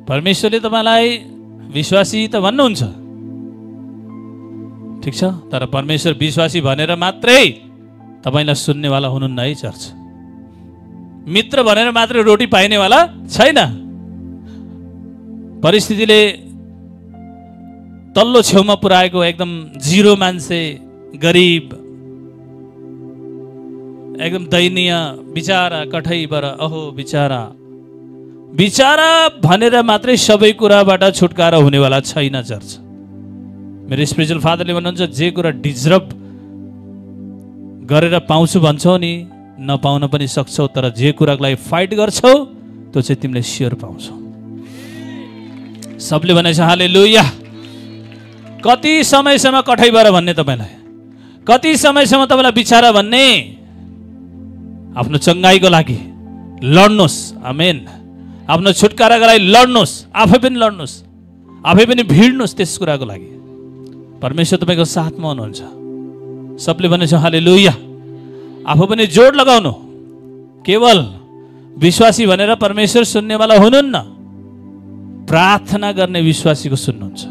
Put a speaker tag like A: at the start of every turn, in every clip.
A: परमेश्वरले तपाईलाई विश्वासी त भन्नुहुन्छ, ठिक छ, तर परमेश्वर विश्वासी भनेर मात्रै तपाईलाई सुन्नेवाला हुनुहुन्न है चर्च। मित्र भनेर मात्रै रोटी पाइनेवाला छैन। परिस्थितिले तल्लो छेउमा पुर्याएको एकदम जिरो मान्छे, गरिब, एकदम दयनीय, बिचारा कठैबाट अहो बिचारा बिचारा भनेर मात्रै सबै कुराबाट छुटकारा हुनेवाला छैन चर्च। मेरो स्पिरिचुअल फादरले भन्नुहुन्छ जे कुरा डिजर्भ गरेर पाउँछु भन्छौ नि, नपाउन पनि सक्छौ, तर जे कुराको लागि फाइट गर्छौ त्यो चाहिँ तिमीले स्योर पाउँछौ। सबले भनेछ हालेलुया। कति समयसम्म कठैबाट भन्ने तपाईलाई, कति समयसम्म तपाईलाई बिचारा भन्ने? आफ्नो चङ्गाईको लागि लड्नुहोस्। आमेन। आफ्नो छुटकाराको लागि लड्नुहोस्, आफै पनि लड्नुहोस्, आफै पनि भिड्नुहोस् त्यस कुराको लागि। परमेश्वर तपाईँको साथमा हुनुहुन्छ। सबले भनेछ हालेलुया। आफू पनि जोड लगाउनु। केवल विश्वासी भनेर परमेश्वर सुन्नेवाला हुनुहुन्न, प्रार्थना गर्ने विश्वासीको सुन्नुहुन्छ।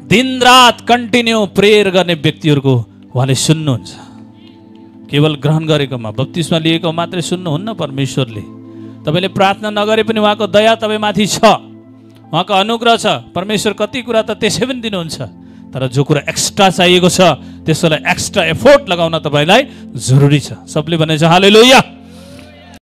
A: दिनरात कन्टिन्यू प्रेयर गर्ने व्यक्तिहरूको उहाँले सुन्नुहुन्छ। केवल ग्रहण गरेकोमा, बप्तिस्मा लिएको मात्रै सुन्नुहुन्न परमेश्वरले। तपाईँले प्रार्थना नगरे पनि उहाँको दया तपाईँमाथि छ, उहाँको अनुग्रह छ। परमेश्वर कति कुरा त त्यसै पनि दिनुहुन्छ, तर जो कुरा एक्स्ट्रा चाहिएको छ त्यसलाई एक्स्ट्रा एफोर्ट लगाउन तपाईँलाई जरुरी छ। सबले भनेछ हालेलुया।